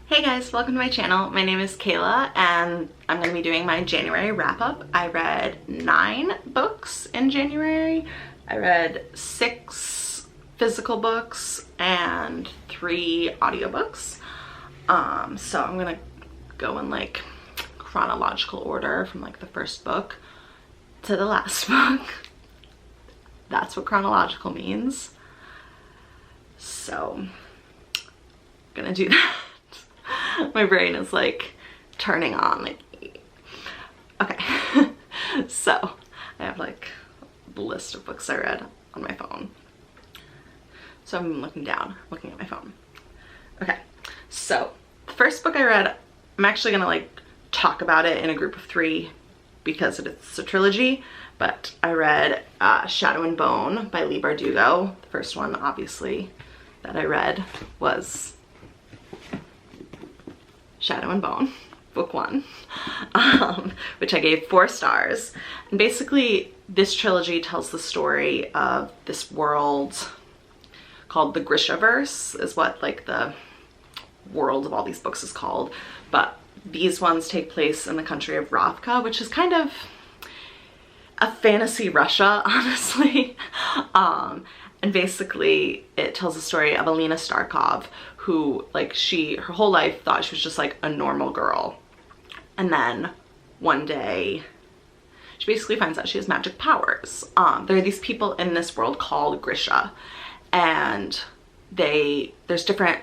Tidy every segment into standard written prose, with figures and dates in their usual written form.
Hey guys, welcome to my channel. My name is Kayla and I'm going to be doing my January wrap-up. I read 9 books in January. I read 6 physical books and 3 audiobooks. So I'm going to go in like chronological order from like the first book to the last book. That's what chronological means. So I'm gonna do that. My brain is like turning on, like, okay. So I have like the list of books I read on my phone. So I'm looking down, looking at my phone. Okay, so the first book I read, I'm actually gonna like talk about it in a group of 3 because it's a trilogy, but I read Shadow and Bone by Leigh Bardugo. The first one, obviously, that I read was Shadow and Bone, book 1, which I gave 4 stars. And basically this trilogy tells the story of this world called the Grishaverse, is what like the world of all these books is called. But these ones take place in the country of Ravka, which is kind of a fantasy Russia, honestly. And basically it tells the story of Alina Starkov, who like her whole life thought she was just like a normal girl. And then one day she basically finds out she has magic powers. There are these people in this world called Grisha, and there's different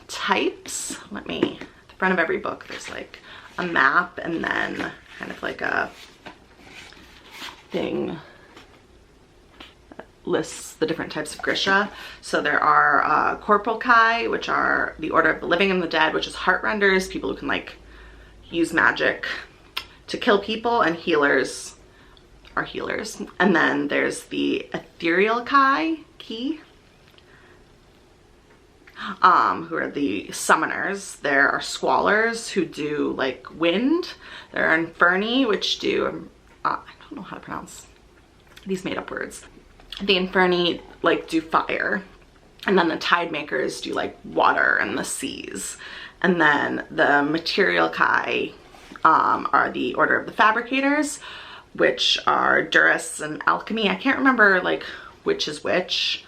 types. At the front of every book there's like a map and then kind of like a thing that lists the different types of Grisha. So there are Corporal Kai, which are the Order of the Living and the Dead, which is heartrenders, people who can like use magic to kill people, and healers are healers. And then there's the Ethereal Kai, who are the summoners. There are Squallers, who do like wind. There are Inferni, which do I don't know how to pronounce these made-up words. The Inferni like do fire, and then the Tide Makers do like water and the seas. And then the Material Kai are the Order of the Fabricators, which are Durists and Alchemy. I can't remember like which is which.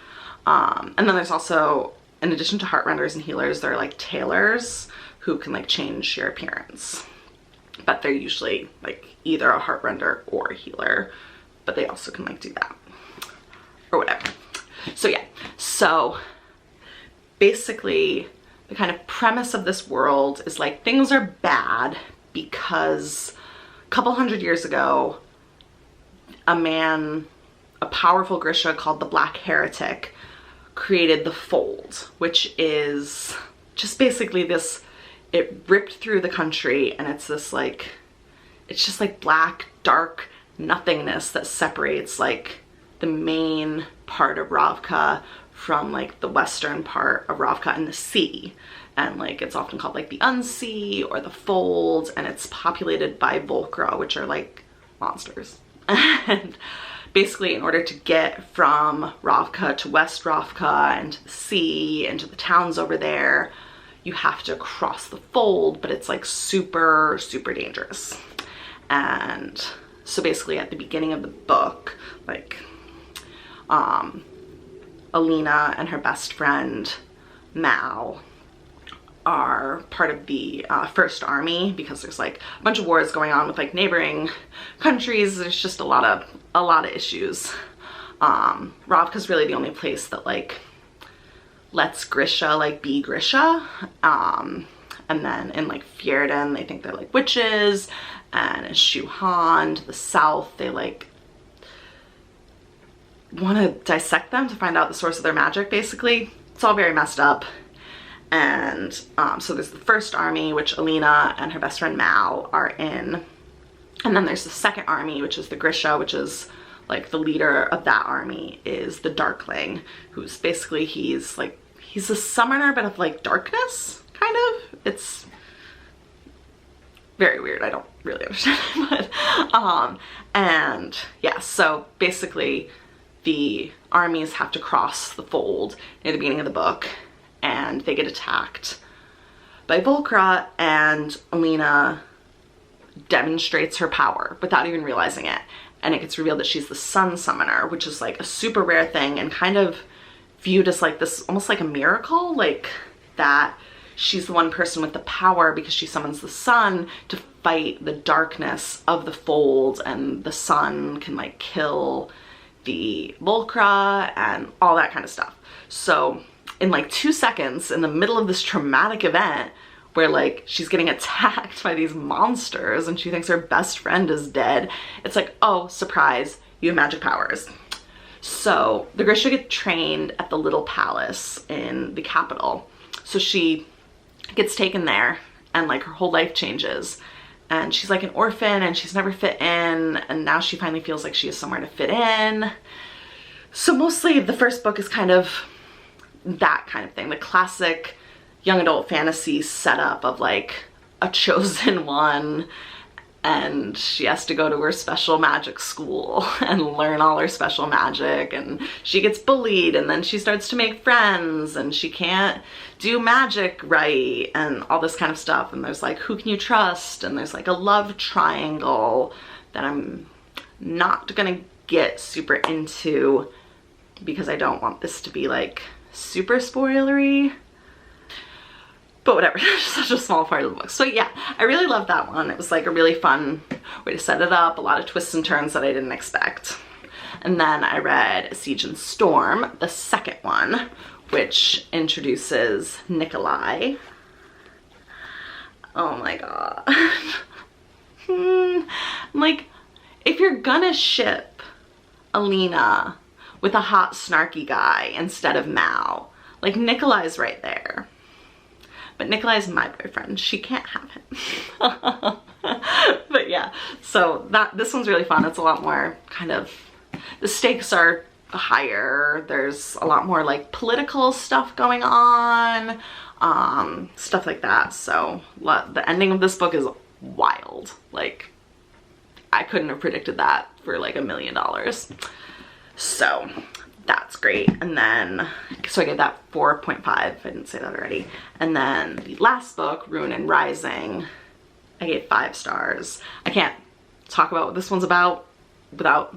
And then there's also, in addition to heartrenders and healers, there are like tailors who can like change your appearance. But they're usually like either a heartrender or a healer, but they also can like do that or whatever. So yeah, so basically the kind of premise of this world is like things are bad because a couple hundred years ago, a powerful Grisha called the Black Heretic created the Fold, which is just basically this, it ripped through the country, and it's this like, it's just like black, dark nothingness that separates like the main part of Ravka from like the western part of Ravka and the sea. And like it's often called like the Unsea or the Fold, and it's populated by Volcra, which are like monsters. And basically in order to get from Ravka to West Ravka and to the sea and to the towns over there, you have to cross the Fold, but it's like super, super dangerous. And so basically at the beginning of the book, like Alina and her best friend Mao are part of the First Army, because there's like a bunch of wars going on with like neighboring countries. There's just a lot of issues. Ravka's really the only place that like lets Grisha like be Grisha. And then in like Fjerdan, they think they're like witches, and in Shuhan to the south, they like want to dissect them to find out the source of their magic. Basically, it's all very messed up. And so there's the First Army, which Alina and her best friend Mao are in, and then there's the Second Army, which is the Grisha, which is like the leader of that army is the Darkling, who's basically he's a summoner but of like darkness, kind of. It's very weird, I don't really understand it, but and yeah, so basically the armies have to cross the Fold near the beginning of the book, and they get attacked by Volcra, and Alina demonstrates her power without even realizing it. And it gets revealed that she's the sun summoner, which is like a super rare thing and kind of viewed as like this, almost like a miracle, like that she's the one person with the power because she summons the sun to fight the darkness of the fold, and the sun can like kill the Volcra and all that kind of stuff. So in like 2 seconds, in the middle of this traumatic event where like she's getting attacked by these monsters and she thinks her best friend is dead, it's like, oh, surprise, you have magic powers. So the Grisha get trained at the Little Palace in the capital. So she gets taken there and like her whole life changes. And she's like an orphan and she's never fit in, and now she finally feels like she has somewhere to fit in. So mostly the first book is kind of that kind of thing, the classic young adult fantasy setup of like a chosen one, and she has to go to her special magic school and learn all her special magic, and she gets bullied, and then she starts to make friends, and she can't do magic right, and all this kind of stuff. And there's like, who can you trust? And there's like a love triangle that I'm not gonna get super into because I don't want this to be like super spoilery. But whatever, such a small part of the book. So yeah, I really loved that one. It was like a really fun way to set it up, a lot of twists and turns that I didn't expect. And then I read Siege and Storm, the second one, which introduces Nikolai. Oh my god. Like, if you're gonna ship Alina with a hot snarky guy instead of Mao, like Nikolai's right there. But Nikolai's my boyfriend. She can't have him. But yeah, so this one's really fun. It's a lot more kind of, the stakes are higher. There's a lot more like political stuff going on, stuff like that. So the ending of this book is wild. Like, I couldn't have predicted that for like $1 million. So that's great. And then, so I gave that 4.5. I didn't say that already. And then the last book, Ruin and Rising, I gave 5 stars. I can't talk about what this one's about without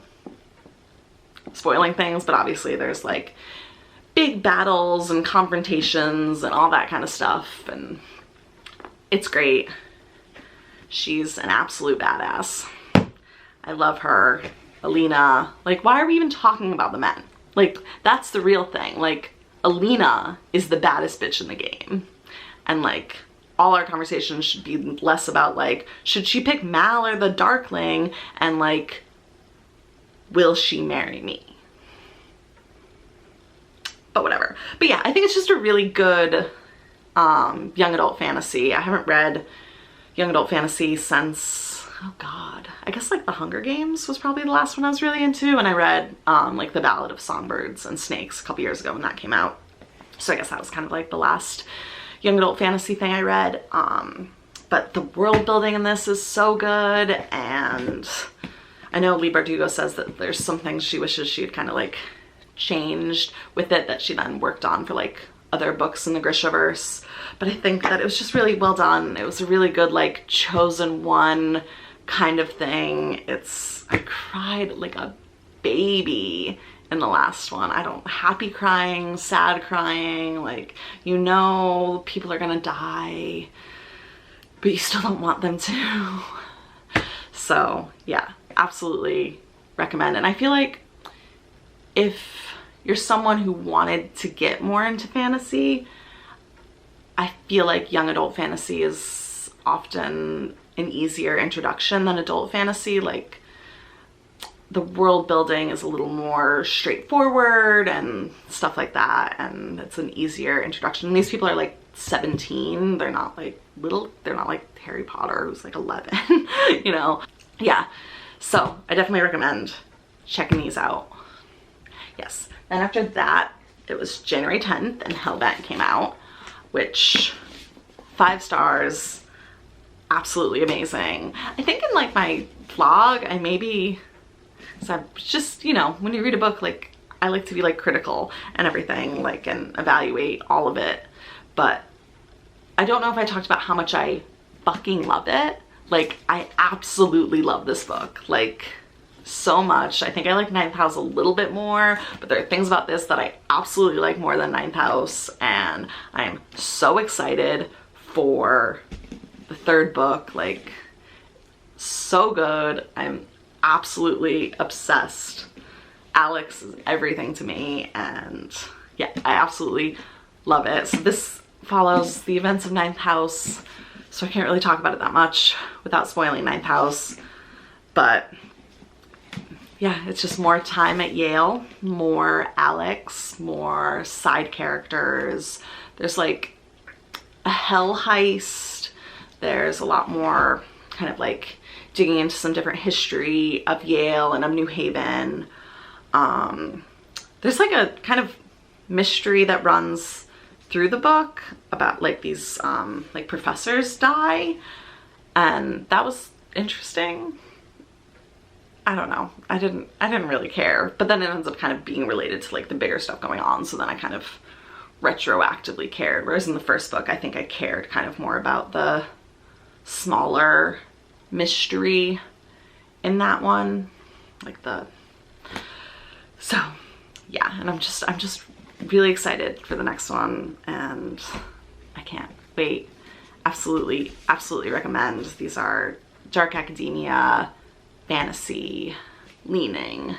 spoiling things, but obviously there's like big battles and confrontations and all that kind of stuff, and it's great. She's an absolute badass. I love her. Alina, like, why are we even talking about the men? Like, that's the real thing. Like, Alina is the baddest bitch in the game. And like, all our conversations should be less about like, should she pick Mal or the Darkling? And like, will she marry me? But whatever. But yeah, I think it's just a really good young adult fantasy. I haven't read young adult fantasy since, oh god, I guess like The Hunger Games was probably the last one I was really into, and I read like The Ballad of Songbirds and Snakes a couple years ago when that came out. So I guess that was kind of like the last young adult fantasy thing I read. But the world building in this is so good, and I know Leigh Bardugo says that there's some things she wishes she had kind of like changed with it that she then worked on for like other books in the Grishaverse. But I think that it was just really well done. It was a really good like chosen one kind of thing. I cried like a baby in the last one. Happy crying, sad crying, like, you know people are gonna die, but you still don't want them to. So yeah, absolutely recommend. And I feel like if you're someone who wanted to get more into fantasy, I feel like young adult fantasy is often an easier introduction than adult fantasy. Like, the world building is a little more straightforward and stuff like that, and it's an easier introduction. And these people are like 17, they're not like little, they're not like Harry Potter who's like 11, you know? Yeah, so I definitely recommend checking these out. Yes, then after that, it was January 10th and Hellbent came out, which 5 stars, absolutely amazing. I think in like my vlog, I maybe, so I'm just, you know, when you read a book, like, I like to be like critical and everything, like, and evaluate all of it. But I don't know if I talked about how much I fucking love it. Like, I absolutely love this book, like, so much. I think I like Ninth House a little bit more, but there are things about this that I absolutely like more than Ninth House, and I'm so excited for the third book. Like, so good. I'm absolutely obsessed. Alex is everything to me, and yeah, I absolutely love it. So this follows the events of Ninth House, so I can't really talk about it that much without spoiling Ninth House, but yeah, it's just more time at Yale, more Alex, more side characters. There's like a hell heist. There's a lot more kind of like digging into some different history of Yale and of New Haven. There's like a kind of mystery that runs through the book about like these like professors die, and that was interesting. I don't know. I didn't really care, but then it ends up kind of being related to like the bigger stuff going on, so then I kind of retroactively cared. Whereas in the first book, I think I cared kind of more about the smaller mystery in that one, like so yeah, and I'm just really excited for the next one, and I can't wait. Absolutely recommend. These are dark academia, fantasy leaning.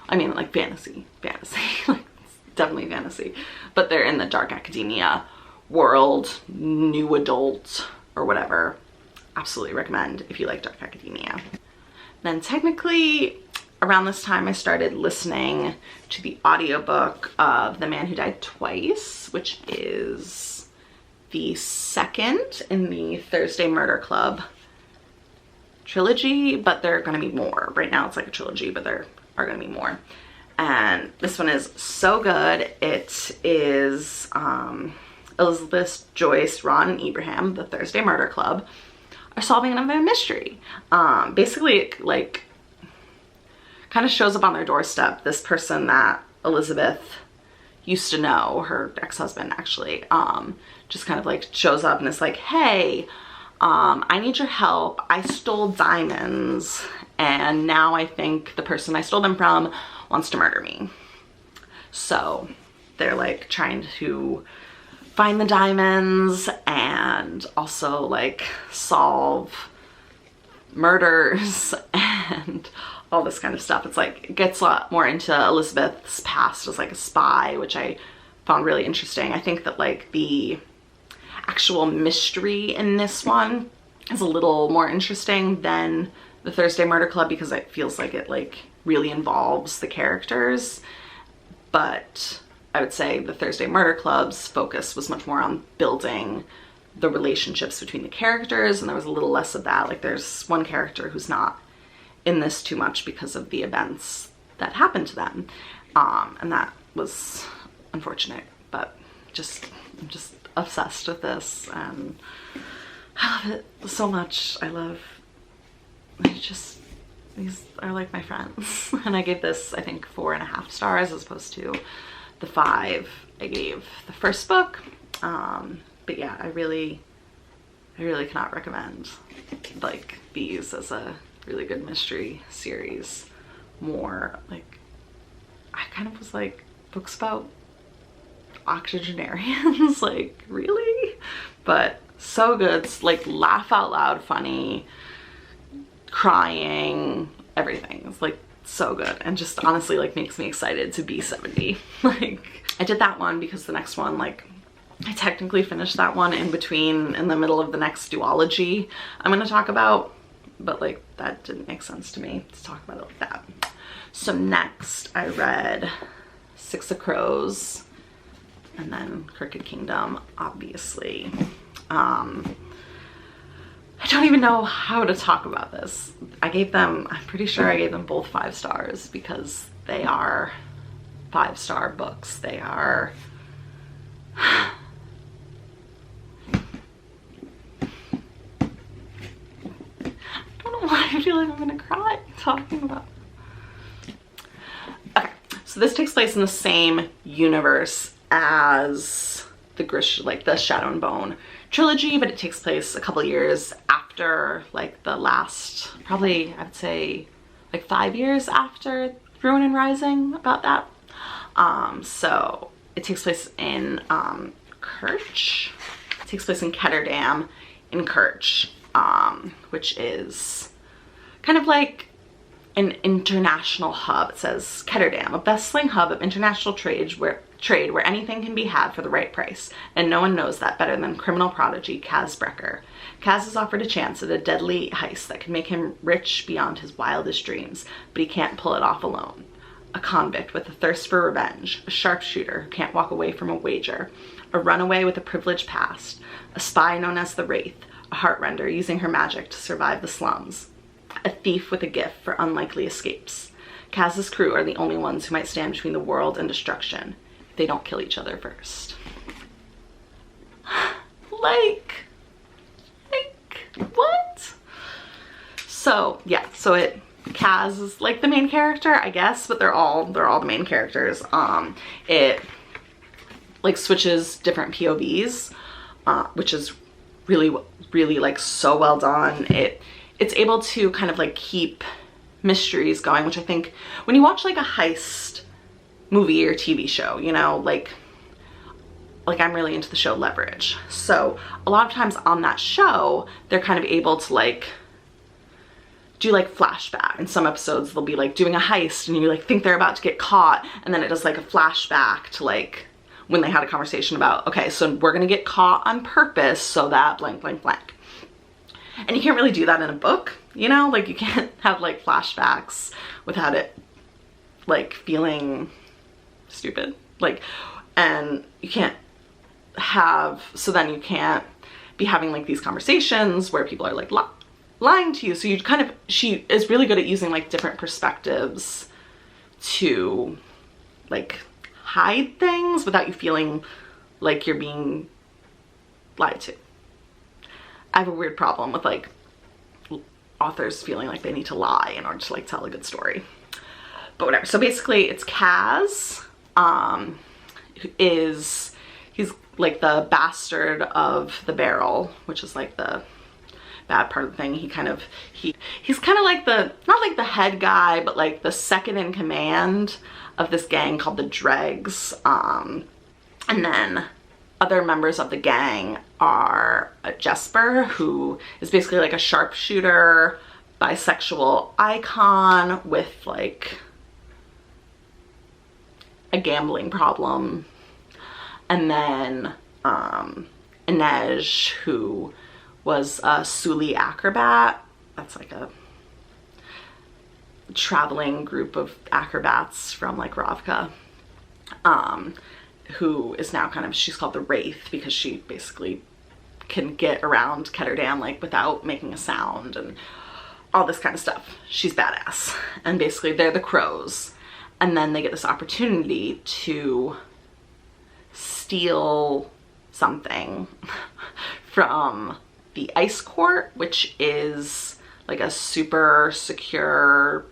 I mean, like fantasy, like definitely fantasy, but they're in the dark academia world, new adult or whatever. Absolutely recommend if you like dark academia. Then technically around this time I started listening to the audiobook of The Man Who Died Twice, which is the second in the Thursday Murder Club trilogy, but there are going to be more. Right now it's like a trilogy, but there are going to be more. And this one is so good. It is Elizabeth, Joyce, Ron, and Ibrahim, the Thursday Murder Club, are solving another mystery. Basically, it like kind of shows up on their doorstep. This person that Elizabeth used to know, her ex-husband actually, just kind of like shows up and is like, hey, I need your help. I stole diamonds, and now I think the person I stole them from wants to murder me. So they're like trying to find the diamonds and also like solve murders and all this kind of stuff. It's like, it gets a lot more into Elizabeth's past as like a spy, which I found really interesting. I think that like the actual mystery in this one is a little more interesting than the Thursday Murder Club, because it feels like it like really involves the characters. But I would say the Thursday Murder Club's focus was much more on building the relationships between the characters, and there was a little less of that. Like, there's one character who's not in this too much because of the events that happened to them, and that was unfortunate. But I'm just obsessed with this, and I love it so much. These are like my friends. And I gave this, I think, 4.5 stars as opposed to the 5 I gave the first book. But yeah, I really cannot recommend like these as a really good mystery series more. Like, I kind of was like, books about octogenarians, like, really? But so good. It's like laugh out loud funny, crying, everything. It's like so good, and just honestly like makes me excited to be 70. Like, I did that one because the next one, like, I technically finished that one in the middle of the next duology I'm going to talk about, but like that didn't make sense to me to talk about it like that. So next I read Six of Crows, and then Crooked Kingdom, obviously. I don't even know how to talk about this. I'm pretty sure I gave them both 5 stars because they are 5-star books. They are, I don't know why I feel like I'm gonna cry talking about it. Okay, so this takes place in the same universe as the Shadow and Bone trilogy, but it takes place a couple years after like the last, probably I'd say like 5 years after Ruin and Rising, about that. So it takes place in Kerch. It takes place in Ketterdam in Kerch, which is kind of like an international hub. It says Ketterdam, a bustling hub of international trade where anything can be had for the right price, and no one knows that better than criminal prodigy Kaz Brecker. Kaz is offered a chance at a deadly heist that can make him rich beyond his wildest dreams, but he can't pull it off alone. A convict with a thirst for revenge, a sharpshooter who can't walk away from a wager, a runaway with a privileged past, a spy known as the Wraith, a heartrender using her magic to survive the slums, a thief with a gift for unlikely escapes. Kaz's crew are the only ones who might stand between the world and destruction. They don't kill each other first. like what? So yeah, so Kaz is like the main character, I guess, but they're all the main characters. It like switches different POVs, which is really like so well done. It's able to kind of like keep mysteries going, which I think when you watch like a heist movie or TV show, you know, like I'm really into the show Leverage. So a lot of times on that show, they're kind of able to like do like flashback. In some episodes, they'll be like doing a heist and you like think they're about to get caught, and then it does like a flashback to like when they had a conversation about, okay, so we're gonna get caught on purpose so that blank, blank, blank. And you can't really do that in a book, you know? Like you can't have like flashbacks without it like feeling stupid. Like, and you can't have, so then you can't be having like these conversations where people are like lying to you. So you kind of, she is really good at using like different perspectives to like hide things without you feeling like you're being lied to. I have a weird problem with like authors feeling like they need to lie in order to like tell a good story, but whatever. So basically it's Kaz, he's like the bastard of the barrel, which is like the bad part of the thing. He's kind of like the, not like the head guy, but like the second in command of this gang called the Dregs. And then other members of the gang are a Jesper, who is basically like a sharpshooter, bisexual icon with like a gambling problem. And then Inej, who was a Suli acrobat. That's like a traveling group of acrobats from like Ravka, who is now kind of, she's called the Wraith because she basically can get around Ketterdam like without making a sound and all this kind of stuff. She's badass. And basically they're the crows. And then they get this opportunity to steal something from the Ice Court, which is like a super secure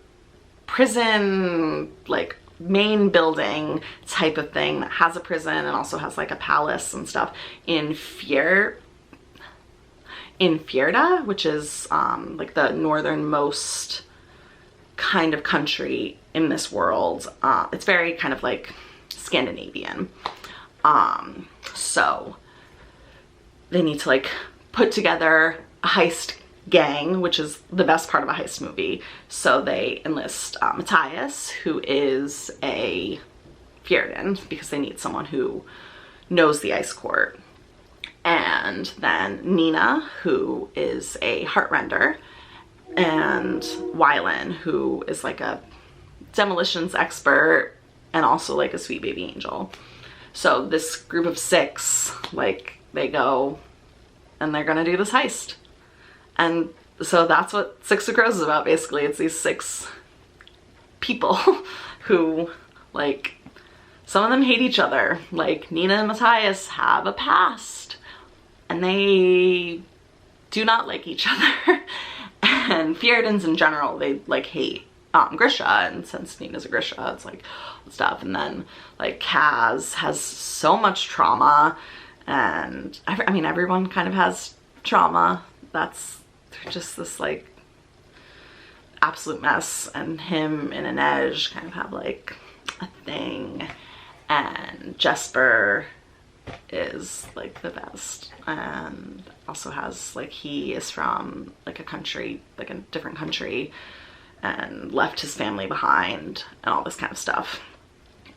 prison, like main building type of thing that has a prison and also has like a palace and stuff in Fjerda, which is like the northernmost kind of country in this world. It's very kind of like Scandinavian. So they need to like put together a heist gang, which is the best part of a heist movie. So they enlist Matthias, who is a Fjerdan, because they need someone who knows the Ice Court. And then Nina, who is a heartrender, and Wylan, who is like a demolitions expert and also like a sweet baby angel. So this group of 6, like they go and they're gonna do this heist. And so that's what Six of Crows is about, basically. It's these 6 people who, like, some of them hate each other. Like, Nina and Matthias have a past, and they do not like each other. And Fjerdans in general, they, like, hate Grisha, and since Nina's a Grisha, it's, like, stuff. And then, like, Kaz has so much trauma, And I mean, everyone kind of has trauma. They're just this like absolute mess, and him and Inej kind of have like a thing, and Jesper is like the best, and also has like, he is from like a country, like a different country, and left his family behind and all this kind of stuff.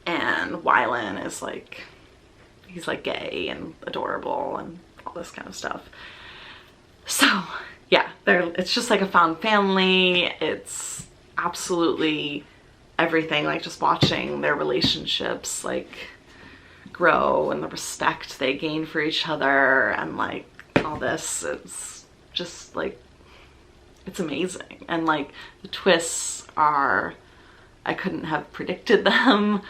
And Wylan is like, he's like gay and adorable and all this kind of stuff. So yeah, it's just like a found family. It's absolutely everything, like just watching their relationships like grow and the respect they gain for each other and like all this. It's just like, it's amazing. And like the twists are, I couldn't have predicted them,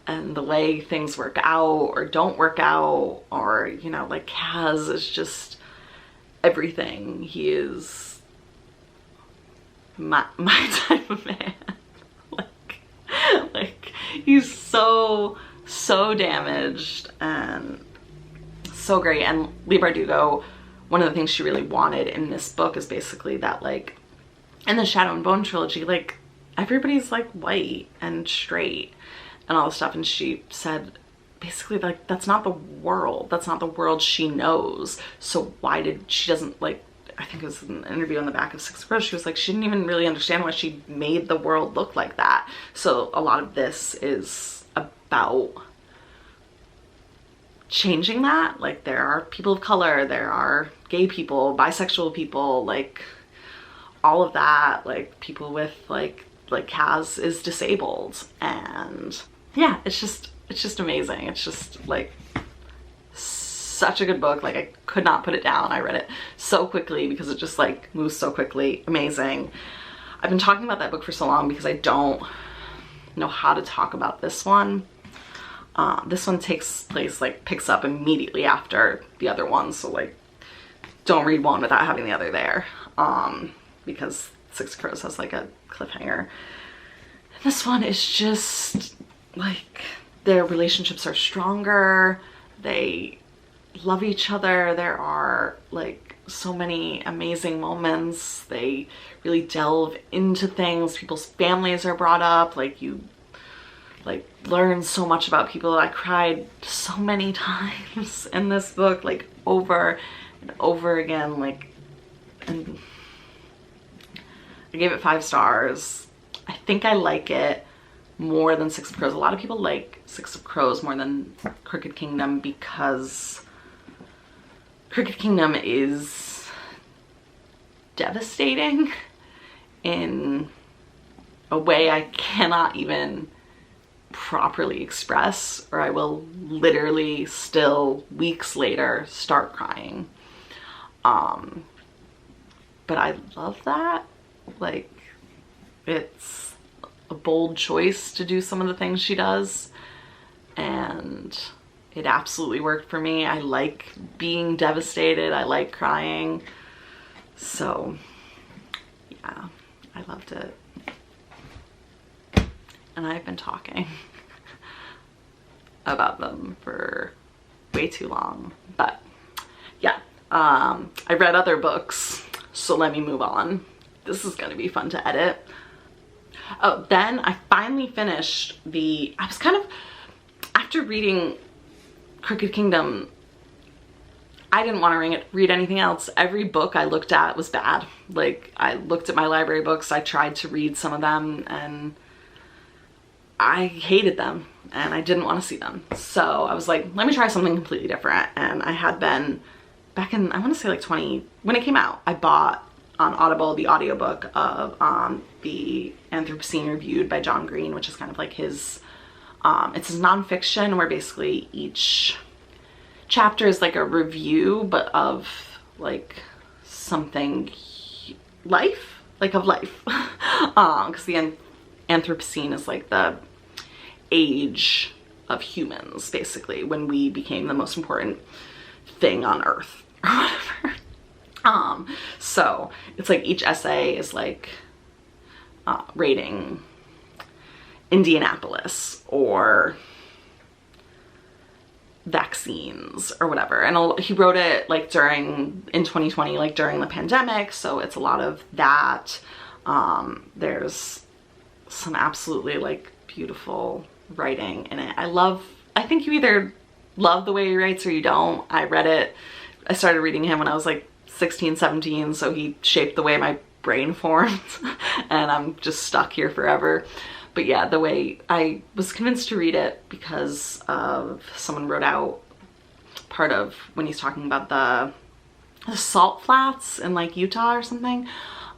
and the way things work out or don't work out, or you know, like Kaz is just everything. He is my type of man. like he's so damaged and so great. And Leigh Bardugo, one of the things she really wanted in this book is basically that like in the Shadow and Bone trilogy, like everybody's like white and straight and all this stuff, and she said basically like that's not the world she knows. So why did she doesn't like, I think it was an interview on the back of Six of Crows, she was like she didn't even really understand why she made the world look like that. So a lot of this is about changing that. Like there are people of color, there are gay people, bisexual people, like all of that, like people with like Kaz is disabled. And yeah, it's just amazing. It's just like such a good book. Like I could not put it down. I read it so quickly because it just like moves so quickly. Amazing. I've been talking about that book for so long because I don't know how to talk about this one. This one takes place, like picks up immediately after the other one, so like don't read one without having the other there, because Six of Crows has like a cliffhanger. This one is just like their relationships are stronger, they love each other, there are like so many amazing moments, they really delve into things, people's families are brought up, like you like learn so much about people. I cried so many times in this book, like over and over again, like, and I gave it 5 stars. I think I like it more than Six of Crows. A lot of people like Six of Crows more than Crooked Kingdom because Crooked Kingdom is devastating in a way I cannot even properly express, or I will literally still weeks later start crying. But I love that. Like, it's a bold choice to do some of the things she does, and it absolutely worked for me. I like being devastated, I like crying, so yeah, I loved it. And I've been talking about them for way too long, but yeah, I read other books, so let me move on. This is gonna be fun to edit. Oh, then I finally finished I was kind of, after reading Crooked Kingdom, I didn't want to read anything else. Every book I looked at was bad. Like, I looked at my library books, I tried to read some of them, and I hated them and I didn't want to see them. So I was like, let me try something completely different. And I had been back in, I want to say like when it came out, I bought on Audible the audiobook of the Anthropocene Reviewed by John Green, which is kind of like his, it's his nonfiction where basically each chapter is like a review, but of like something life, like of life. Because the Anthropocene is like the age of humans, basically, when we became the most important thing on earth or whatever. So it's like each essay is like rating Indianapolis or vaccines or whatever. And he wrote it like in 2020, like during the pandemic. So it's a lot of that. There's some absolutely like beautiful writing in it. I think you either love the way he writes or you don't. I started reading him when I was like 16, 17. So he shaped the way my brain formed and I'm just stuck here forever. But yeah, the way I was convinced to read it because of someone wrote out part of when he's talking about the salt flats in like Utah or something.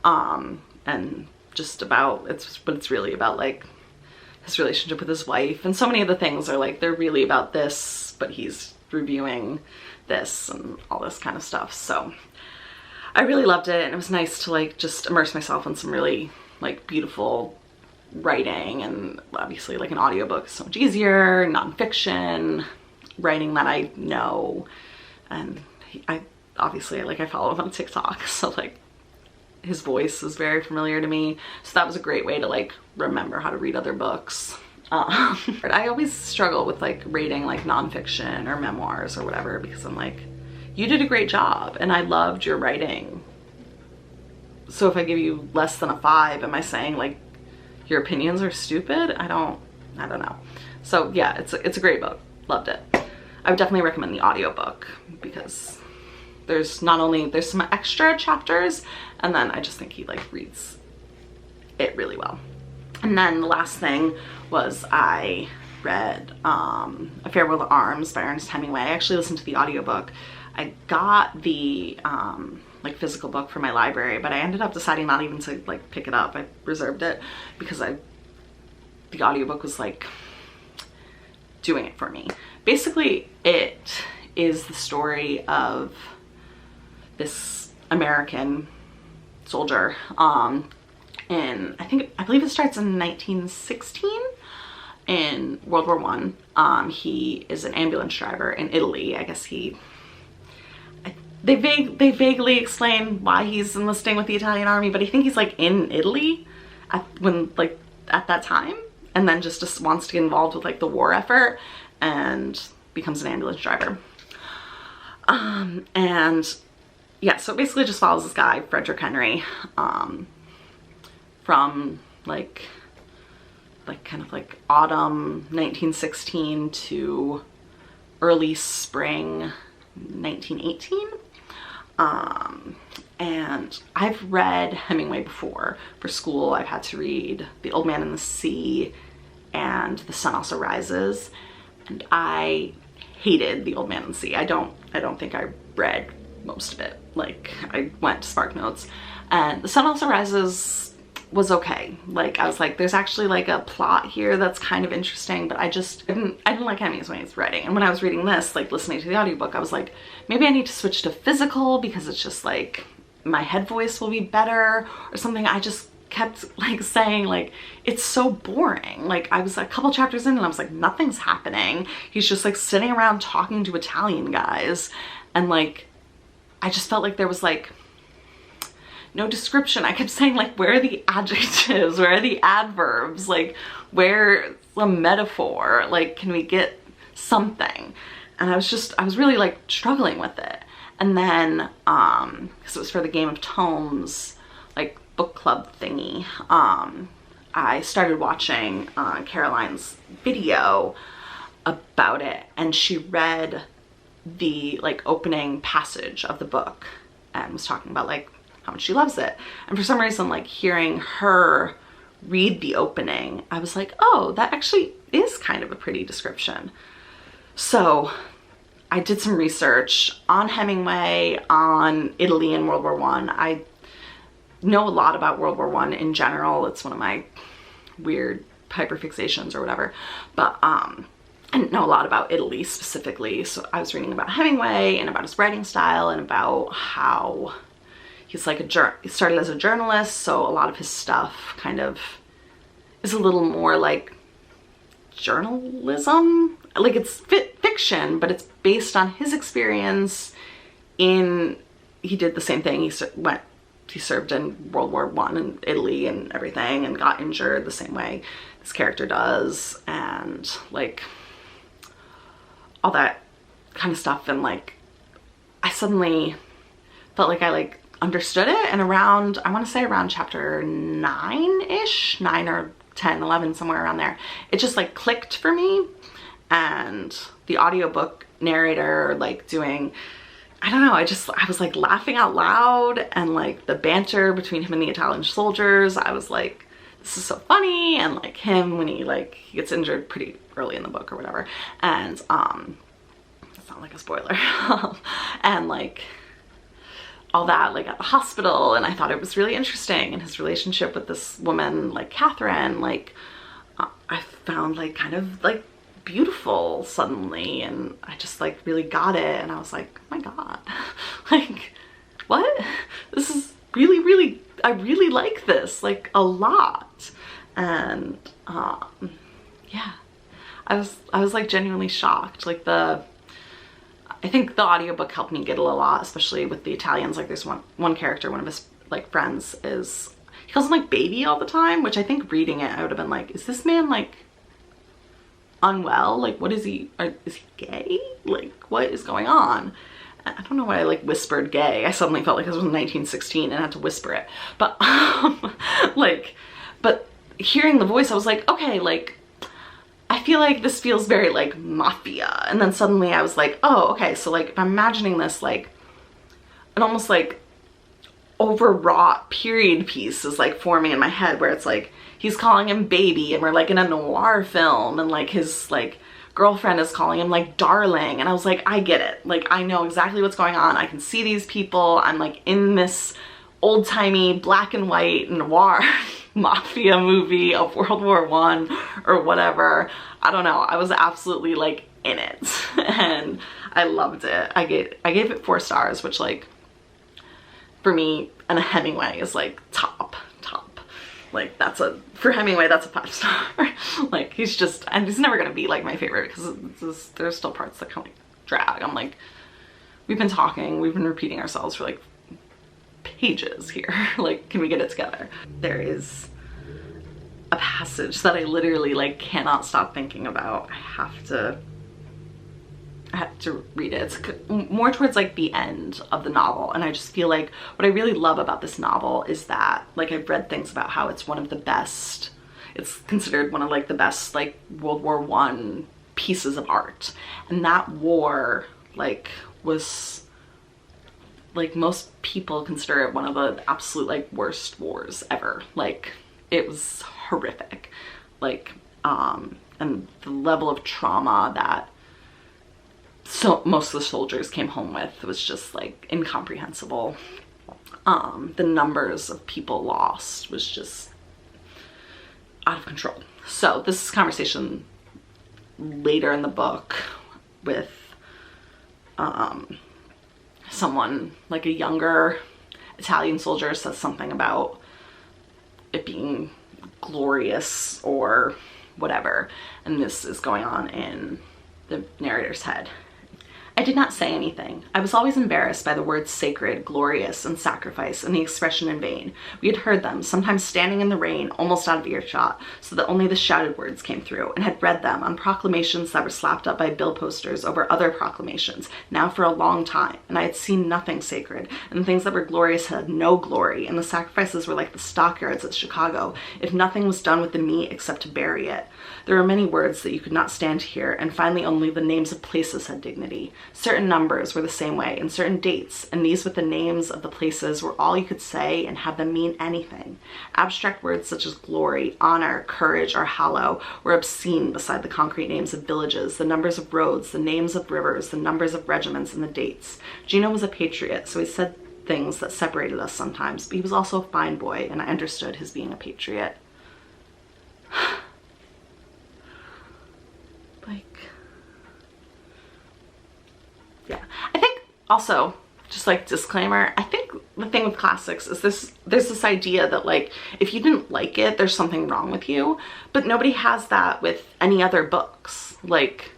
And just about, but it's really about like his relationship with his wife. And so many of the things are like, they're really about this, but he's reviewing this and all this kind of stuff. So I really loved it. And it was nice to like just immerse myself in some really like beautiful writing, and obviously like an audiobook is so much easier, nonfiction writing that I know. And I follow him on TikTok, so like his voice is very familiar to me. So that was a great way to like remember how to read other books. I always struggle with like rating like nonfiction or memoirs or whatever, because I'm like, you did a great job and I loved your writing. So if I give you less than a 5, am I saying like your opinions are stupid? I don't know. So yeah, it's a great book. Loved it. I would definitely recommend the audiobook because there's some extra chapters, and then I just think he like reads it really well. And then the last thing was I read A Farewell to Arms by Ernest Hemingway. I actually listened to the audiobook. I got the like physical book from my library, but I ended up deciding not even to like pick it up. I reserved it because the audiobook was like doing it for me. Basically, it is the story of this American soldier in, I believe it starts in 1916 in World War I. He is an ambulance driver in Italy. I guess they vaguely explain why he's enlisting with the Italian army, but I think he's like in Italy at that time, and then just wants to get involved with like the war effort and becomes an ambulance driver. And yeah, so it basically just follows this guy, Frederick Henry, from like kind of like autumn 1916 to early spring 1918. And I've read Hemingway before for school. I've had to read The Old Man and the Sea and The Sun Also Rises, and I hated The Old Man and the Sea. I don't think I read most of it. Like, I went to Spark Notes, and The Sun Also Rises was okay. Like, I was like, there's actually like a plot here that's kind of interesting, but I didn't like Hemingway's writing. And when I was reading this, like listening to the audiobook, I was like, maybe I need to switch to physical because it's just like my head voice will be better or something. I just kept like saying like, it's so boring. Like, I was a couple chapters in and I was like, nothing's happening. He's just like sitting around talking to Italian guys, and like I just felt like there was like no description. I kept saying like, where are the adjectives? Where are the adverbs? Like, where's the metaphor? Like, can we get something? And I was really like struggling with it. And then, because it was for the Game of Tomes, like book club thingy, I started watching Caroline's video about it, and she read the like opening passage of the book and was talking about like how much she loves it. And for some reason, like hearing her read the opening, I was like, oh, that actually is kind of a pretty description. So I did some research on Hemingway, on Italy in World War I. I know a lot about World War I in general. It's one of my weird hyperfixations or whatever, but I didn't know a lot about Italy specifically. So I was reading about Hemingway and about his writing style and about how he's like he started as a journalist, so a lot of his stuff kind of is a little more like journalism. Like, it's fiction, but it's based on his experience he did the same thing. He served in World War I in Italy and everything, and got injured the same way this character does, and like all that kind of stuff, and like I suddenly felt like I like understood it, and around, I want to say around chapter 9-ish, 9 or 10, 11, somewhere around there, it just like clicked for me. And the audiobook narrator like doing, I don't know, I was like laughing out loud, and like the banter between him and the Italian soldiers, I was like, this is so funny. And like him when he gets injured pretty early in the book or whatever, and it's not like a spoiler, and like all that, like at the hospital, and I thought it was really interesting, and his relationship with this woman like Catherine, like I found like kind of like beautiful suddenly, and I just like really got it, and I was like, oh my god, like what, this is really, really, I really like this like a lot. And yeah, I was like genuinely shocked. Like I think the audiobook helped me get a lot, especially with the Italians. Like there's one character, one of his like friends, he calls him like baby all the time, which I think reading it I would have been like, is this man like unwell? Like what is he, is he gay? Like what is going on? I don't know why I like whispered gay. I suddenly felt like this was 1916 and had to whisper it. But like, but hearing the voice, I was like, okay, like I feel like this feels very like mafia. And then suddenly I was like, oh, okay, so like if I'm imagining this like an almost like overwrought period piece is like forming in my head, where it's like he's calling him baby, and we're like in a noir film, and like his like girlfriend is calling him like darling, and I was like, I get it, like I know exactly what's going on, I can see these people, I'm like in this old-timey black and white noir mafia movie of World War I or whatever. I don't know, I was absolutely like in it and I loved it. I gave it 4 stars, which like for me and a Hemingway is like top. Like for Hemingway, that's a 5-star. Like he's never gonna be like my favorite, because there's still parts that kind of like drag. I'm like, we've been repeating ourselves for like pages here. Like, can we get it together? There is a passage that I literally like cannot stop thinking about. I have to read it. It's more towards like the end of the novel, and I just feel like what I really love about this novel is that like I've read things about how it's one of the best, it's considered one of like the best like World War I pieces of art, and that war like was like, most people consider it one of the absolute like worst wars ever. Like it was horrific, like and the level of trauma that most of the soldiers came home with was just like incomprehensible. The numbers of people lost was just out of control. So this is a conversation later in the book with someone, like a younger Italian soldier, says something about it being glorious or whatever, and this is going on in the narrator's head. I did not say anything. I was always embarrassed by the words sacred, glorious, and sacrifice, and the expression in vain. We had heard them, sometimes standing in the rain, almost out of earshot, so that only the shouted words came through, and had read them on proclamations that were slapped up by bill posters over other proclamations, now for a long time, and I had seen nothing sacred, and the things that were glorious had no glory, and the sacrifices were like the stockyards at Chicago, if nothing was done with the meat except to bury it. There were many words that you could not stand to hear, and finally only the names of places had dignity. Certain numbers were the same way, and certain dates, and these with the names of the places were all you could say and have them mean anything. Abstract words such as glory, honor, courage, or hallow were obscene beside the concrete names of villages, the numbers of roads, the names of rivers, the numbers of regiments, and the dates. Gino was a patriot, so he said things that separated us sometimes, but he was also a fine boy, and I understood his being a patriot. Yeah, I think also, just like disclaimer, I think the thing with classics is there's this idea that like if you didn't like it, there's something wrong with you, but nobody has that with any other books. Like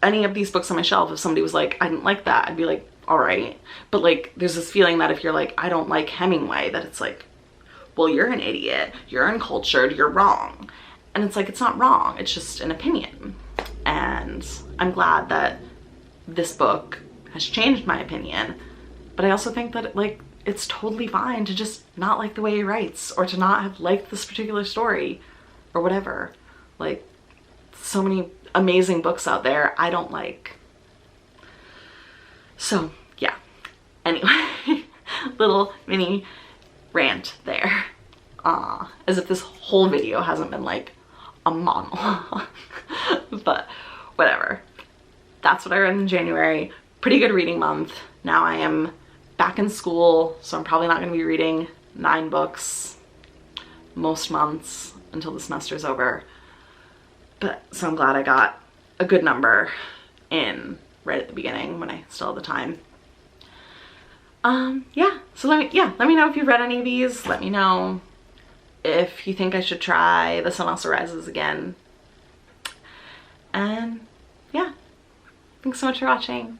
any of these books on my shelf, if somebody was like, I didn't like that, I'd be like, all right. But like there's this feeling that if you're like, I don't like Hemingway, that it's like, well, you're an idiot, you're uncultured, you're wrong. And it's like, it's not wrong, it's just an opinion. and I'm glad that this book has changed my opinion. But I also think that like it's totally fine to just not like the way he writes, or to not have liked this particular story or whatever. Like, so many amazing books out there I don't like. So yeah, anyway, little mini rant there. As if this whole video hasn't been like a monologue. But whatever. That's what I read in January. Pretty good reading month. Now I am back in school, so I'm probably not going to be reading 9 books most months until the semester's over. But so I'm glad I got a good number in right at the beginning when I still have the time. Yeah, so let me know if you've read any of these. Let me know if you think I should try The Sun Also Rises again. And yeah, thanks so much for watching.